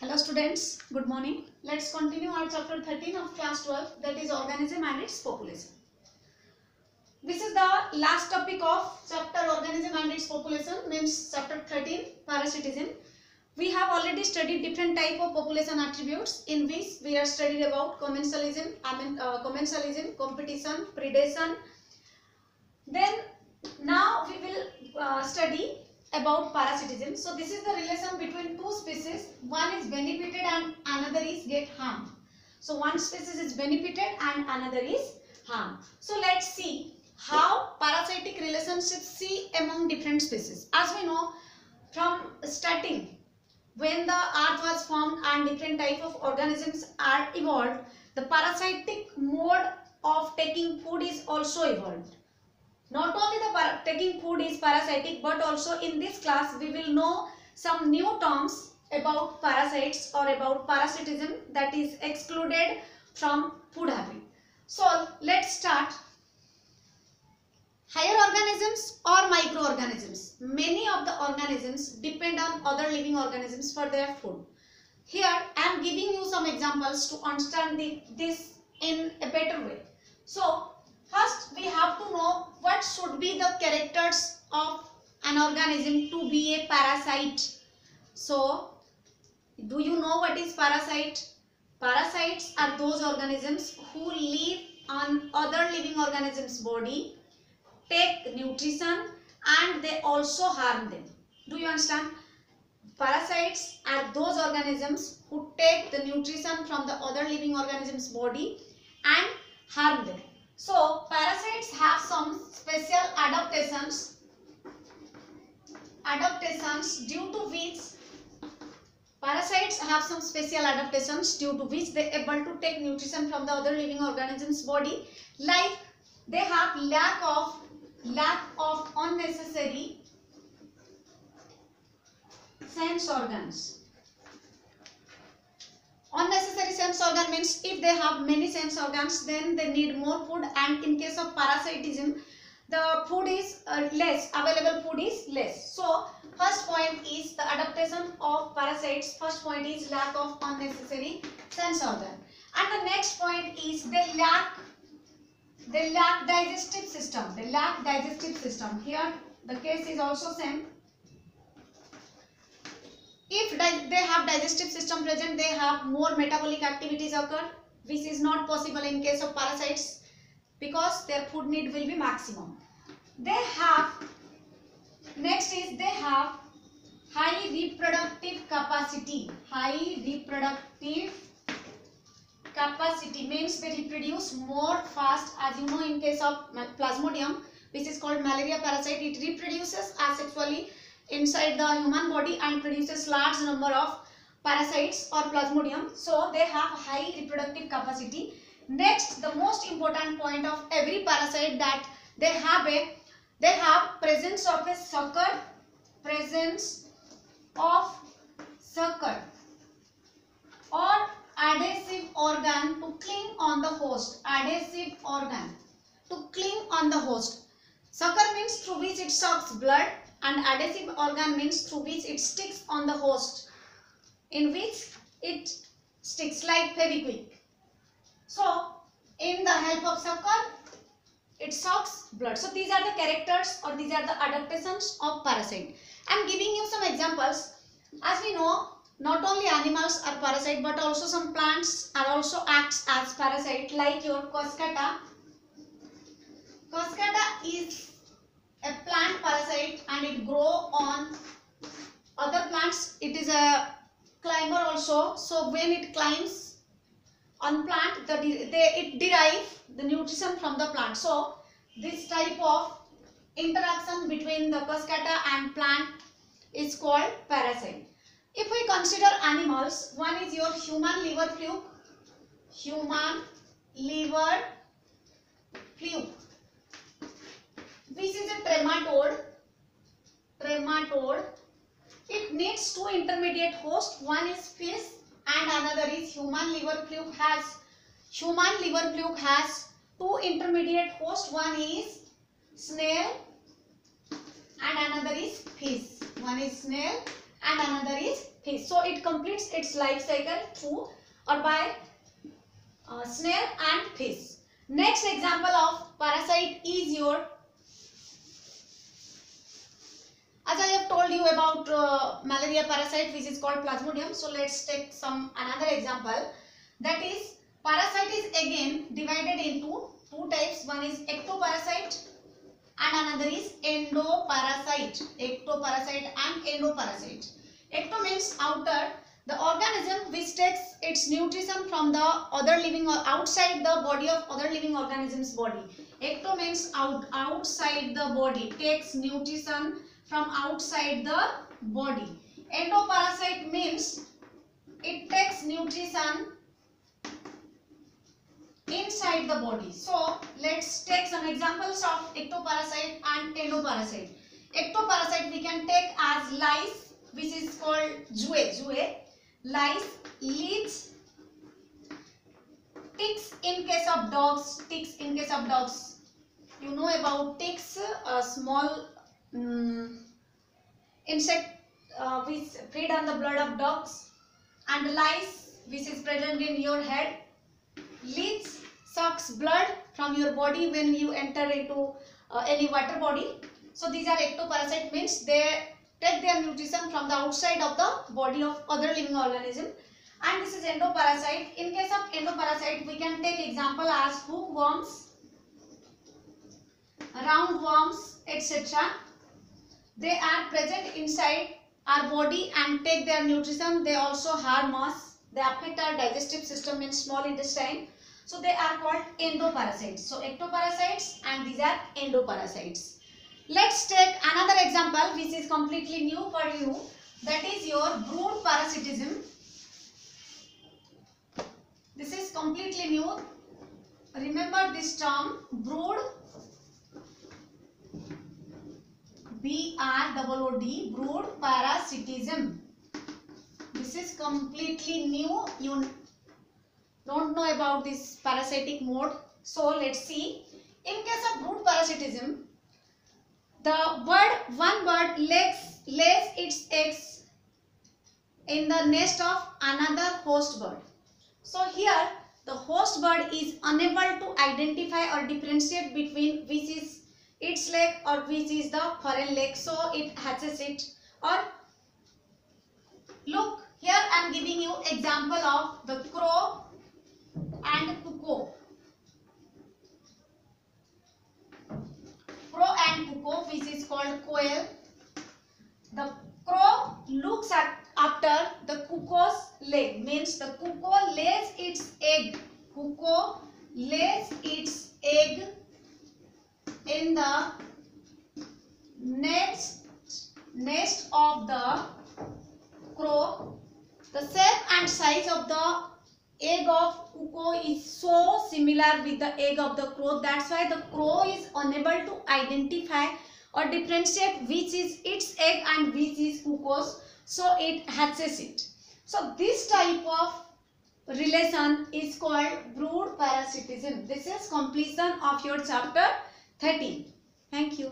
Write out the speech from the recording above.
Hello students, good morning. Let's continue our chapter 13 of class 12, that is organism and its population. This is the last topic of chapter organism and its population, means chapter 13 parasitism. We have already studied different type of population attributes in which we are studied about commensalism, competition, predation. Then now we will study about parasitism. So this is the relation between two species. One is benefited and another is get harmed. So one species is benefited and another is harmed. So let's see how parasitic relationships see among different species. As we know from starting, when the earth was formed and different type of organisms are evolved, the parasitic mode of taking food is also evolved. Not only the taking food is parasitic, but also in this class we will know some new terms about parasites or about parasitism that is excluded from food habit. So let's start. Higher organisms or microorganisms. Many of the organisms depend on other living organisms for their food. Here I am giving you some examples to understand this in a better way. So first we have to know what should be the characters of an organism to be a parasite. So do you know what is parasite? Parasites are those organisms who live on other living organisms' body, take nutrition, and they also harm them. Do you understand? Parasites are those organisms who take the nutrition from the other living organisms' body and harm them. So parasites have some special adaptations due to which they are able to take nutrition from the other living organisms' body, like they have lack of unnecessary sense organs. Unnecessary sense organ means if they have many sense organs, then they need more food, and in case of parasitism the food is less, available food is less. So first point is the adaptation of parasites. First point is lack of unnecessary sense organ, and the next point is they lack digestive system. They lack digestive system. Here the case is also same. If they have digestive system present, they have more metabolic activities occur, which is not possible in case of parasites because their food need will be maximum. Next is they have high reproductive capacity. High reproductive capacity means they reproduce more fast. As you know, in case of Plasmodium, which is called malaria parasite, it reproduces asexually inside the human body and produces large number of parasites or Plasmodium. So they have high reproductive capacity. Next, the most important point of every parasite that they have presence of a sucker, or adhesive organ to cling on the host. Adhesive organ to cling on the host. Sucker means through which it sucks blood, and adhesive organ means through which it sticks on the host, in which it sticks like Fevikwik. So in the help of sucker, it sucks blood. So these are the characters or these are the adaptations of parasite. I am giving you some examples. As we know, not only animals are parasite, but also some plants are also acts as parasite, like your Coscata. Coscata is a plant parasite and it grow on other plants. It is a climber also. So when it climbs on plant, it derive the nutrition from the plant. So this type of interaction between the Coscata and plant is called parasite. If we consider animals, one is your human liver fluke. Human liver fluke, which is a trematode. It needs two intermediate hosts. One is fish and another is human liver fluke. Human liver fluke has two intermediate hosts. One is snail and another is fish. One is snail and another is fish. So it completes its life cycle through or by snail and fish. Next example of parasite is your, as I have told you about malaria parasite which is called Plasmodium. So let's take another example. That is, parasite is again divided into two types. One is ectoparasite and another is endoparasite. Ectoparasite and endoparasite. Ecto means outer, the organism which takes its nutrition from the other living or outside the body of other living organism's body. Ecto means outside the body, takes nutrition from outside the body. Endoparasite means it takes nutrition inside the body. So let's take some examples of ectoparasite and endoparasite. Ectoparasite we can take as lice, which is called Zooey, lice, leech, ticks in case of dogs. You know about ticks, a small insect which feed on the blood of dogs, and lice which is present in your head. Leech sucks blood from your body when you enter into any water body. So these are ectoparasite, means they take their nutrition from the outside of the body of other living organism. And this is endoparasite. In case of endoparasite, we can take example as hookworms, roundworms, etc. They are present inside our body and take their nutrition. They also harm us. They affect our digestive system in small intestine. So they are called endoparasites. So ectoparasites and these are endoparasites. Let's take another example which is completely new for you. That is your brood parasitism. This is completely new. Remember this term, brood, B-R-O-O-D, brood parasitism. This is completely new. You don't know about this parasitic mode. So let's see. In case of brood parasitism, one bird lays its eggs in the nest of another host bird. So here the host bird is unable to identify or differentiate between which is its leg or which is the foreign leg. So it hatches it. Or look, here I am giving you example of the crow and cuckoo. Crow and cuckoo, which is called quail. The crow looks after the cuckoo's leg, means the cuckoo lays its egg. Cuckoo lays its egg in the nest of the crow. The shape and size of the egg of cuckoo is so similar with the egg of the crow. That's why the crow is unable to identify or differentiate which is its egg and which is cuckoo's. So it hatches it. So this type of relation is called brood parasitism. This is completion of your chapter 13. Thank you.